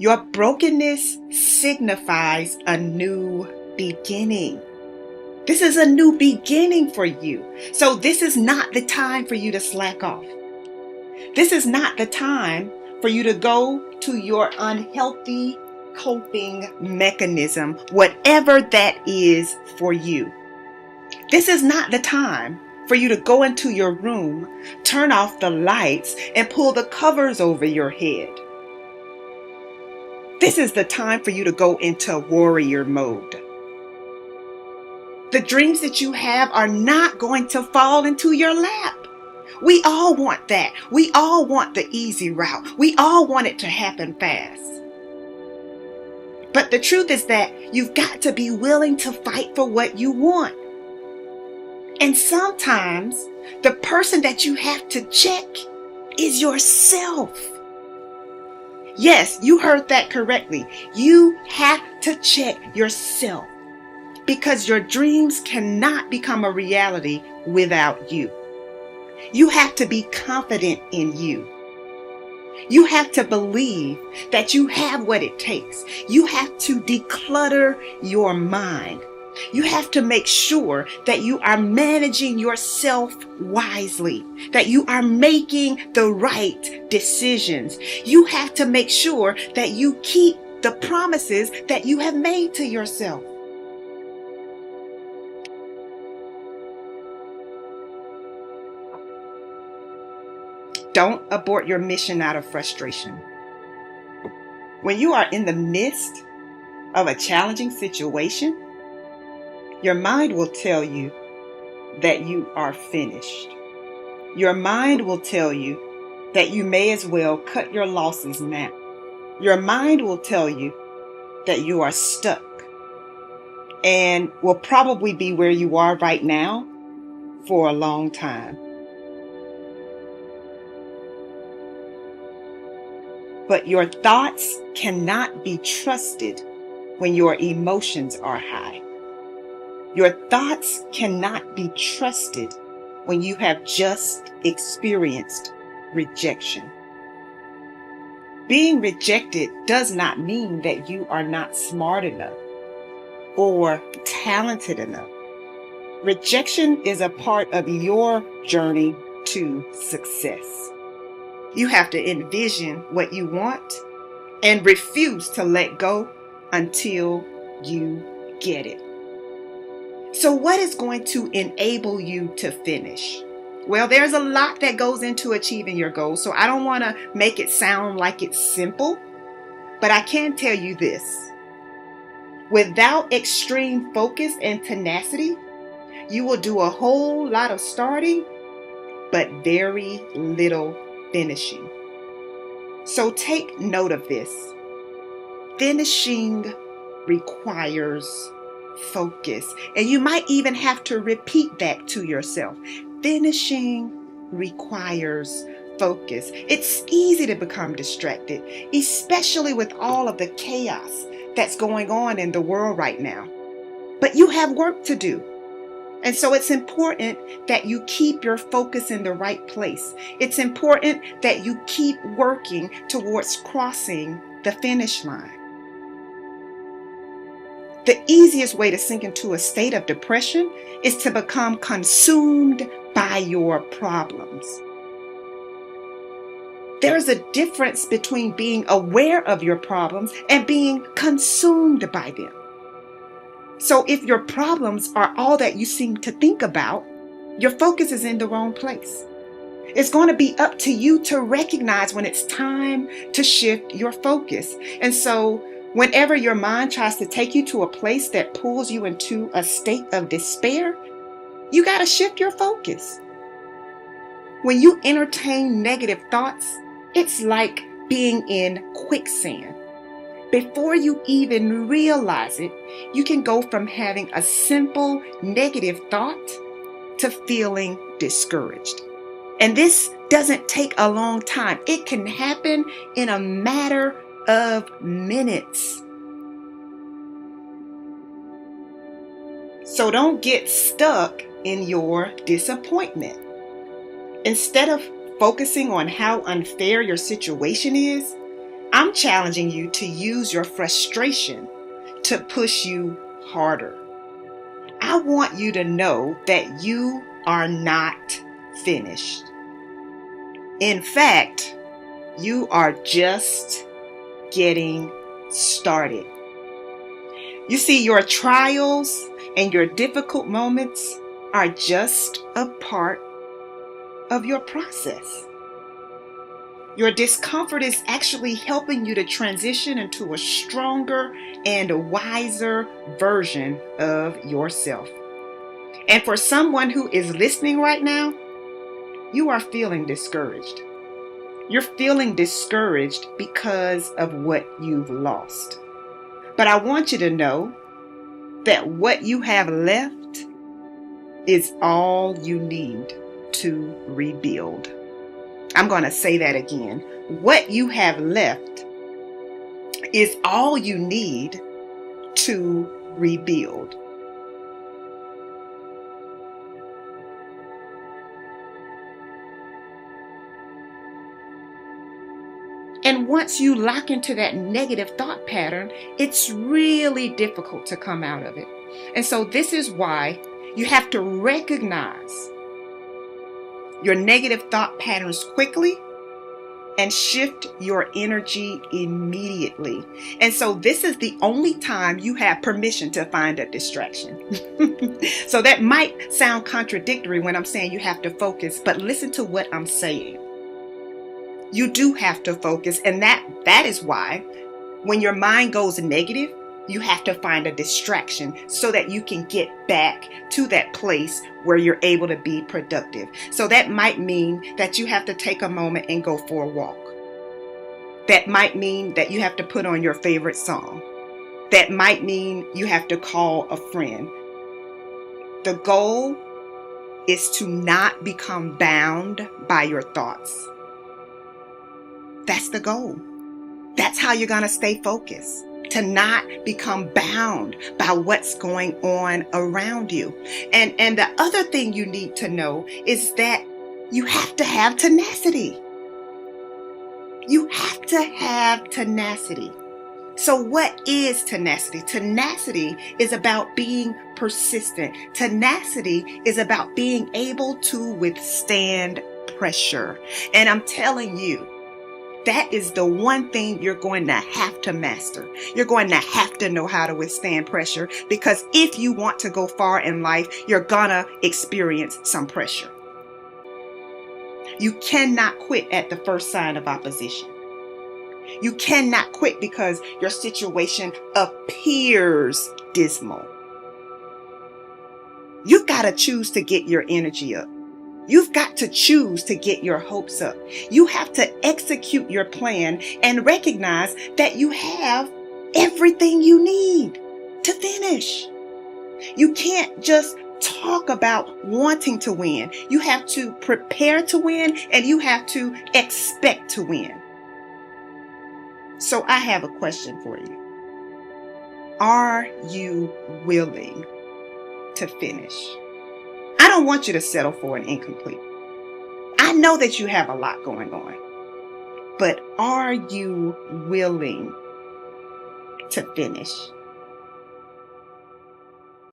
Your brokenness signifies a new beginning. This is a new beginning for you. So this is not the time for you to slack off. This is not the time for you to go to your unhealthy coping mechanism, whatever that is for you. This is not the time for you to go into your room, turn off the lights, and pull the covers over your head. This is the time for you to go into warrior mode. The dreams that you have are not going to fall into your lap. We all want that. We all want the easy route. We all want it to happen fast. But the truth is that you've got to be willing to fight for what you want. And sometimes the person that you have to check is yourself. Yes, you heard that correctly. You have to check yourself because your dreams cannot become a reality without you. You have to be confident in you. You have to believe that you have what it takes. You have to declutter your mind. You have to make sure that you are managing yourself wisely, that you are making the right decisions. You have to make sure that you keep the promises that you have made to yourself. Don't abort your mission out of frustration. When you are in the midst of a challenging situation, your mind will tell you that you are finished. Your mind will tell you that you may as well cut your losses now. Your mind will tell you that you are stuck and will probably be where you are right now for a long time. But your thoughts cannot be trusted when your emotions are high. Your thoughts cannot be trusted when you have just experienced rejection. Being rejected does not mean that you are not smart enough or talented enough. Rejection is a part of your journey to success. You have to envision what you want and refuse to let go until you get it. So what is going to enable you to finish? Well, there's a lot that goes into achieving your goals, so I don't want to make it sound like it's simple, but I can tell you this. Without extreme focus and tenacity, you will do a whole lot of starting, but very little finishing. So take note of this. Finishing requires focus. And you might even have to repeat that to yourself. Finishing requires focus. It's easy to become distracted, especially with all of the chaos that's going on in the world right now. But you have work to do. And so it's important that you keep your focus in the right place. It's important that you keep working towards crossing the finish line. The easiest way to sink into a state of depression is to become consumed by your problems. There is a difference between being aware of your problems and being consumed by them. So if your problems are all that you seem to think about, your focus is in the wrong place. It's going to be up to you to recognize when it's time to shift your focus. And so whenever your mind tries to take you to a place that pulls you into a state of despair, you got to shift your focus. When you entertain negative thoughts, it's like being in quicksand. Before you even realize it, you can go from having a simple negative thought to feeling discouraged. And this doesn't take a long time. It can happen in a matter of minutes. So don't get stuck in your disappointment. Instead of focusing on how unfair your situation is, I'm challenging you to use your frustration to push you harder. I want you to know that you are not finished. In fact, you are just getting started. You see, your trials and your difficult moments are just a part of your process. Your discomfort is actually helping you to transition into a stronger and a wiser version of yourself. And for someone who is listening right now, you are feeling discouraged. You're feeling discouraged because of what you've lost. But I want you to know that what you have left is all you need to rebuild. I'm going to say that again. What you have left is all you need to rebuild. And once you lock into that negative thought pattern, it's really difficult to come out of it. And so this is why you have to recognize your negative thought patterns quickly and shift your energy immediately. And so this is the only time you have permission to find a distraction. So that might sound contradictory when I'm saying you have to focus, but listen to what I'm saying. You do have to focus, and that is why when your mind goes negative, you have to find a distraction so that you can get back to that place where you're able to be productive. So that might mean that you have to take a moment and go for a walk. That might mean that you have to put on your favorite song. That might mean you have to call a friend. The goal is to not become bound by your thoughts. That's the goal. That's how you're going to stay focused, to not become bound by what's going on around you. And the other thing you need to know is that you have to have tenacity. You have to have tenacity. So what is tenacity? Tenacity is about being persistent. Tenacity is about being able to withstand pressure. And I'm telling you, that is the one thing you're going to have to master. You're going to have to know how to withstand pressure, because if you want to go far in life, you're gonna experience some pressure. You cannot quit at the first sign of opposition. You cannot quit because your situation appears dismal. You've got to choose to get your energy up. You've got to choose to get your hopes up. You have to execute your plan and recognize that you have everything you need to finish. You can't just talk about wanting to win. You have to prepare to win, and you have to expect to win. So I have a question for you. Are you willing to finish? I don't want you to settle for an incomplete. I know that you have a lot going on, but are you willing to finish?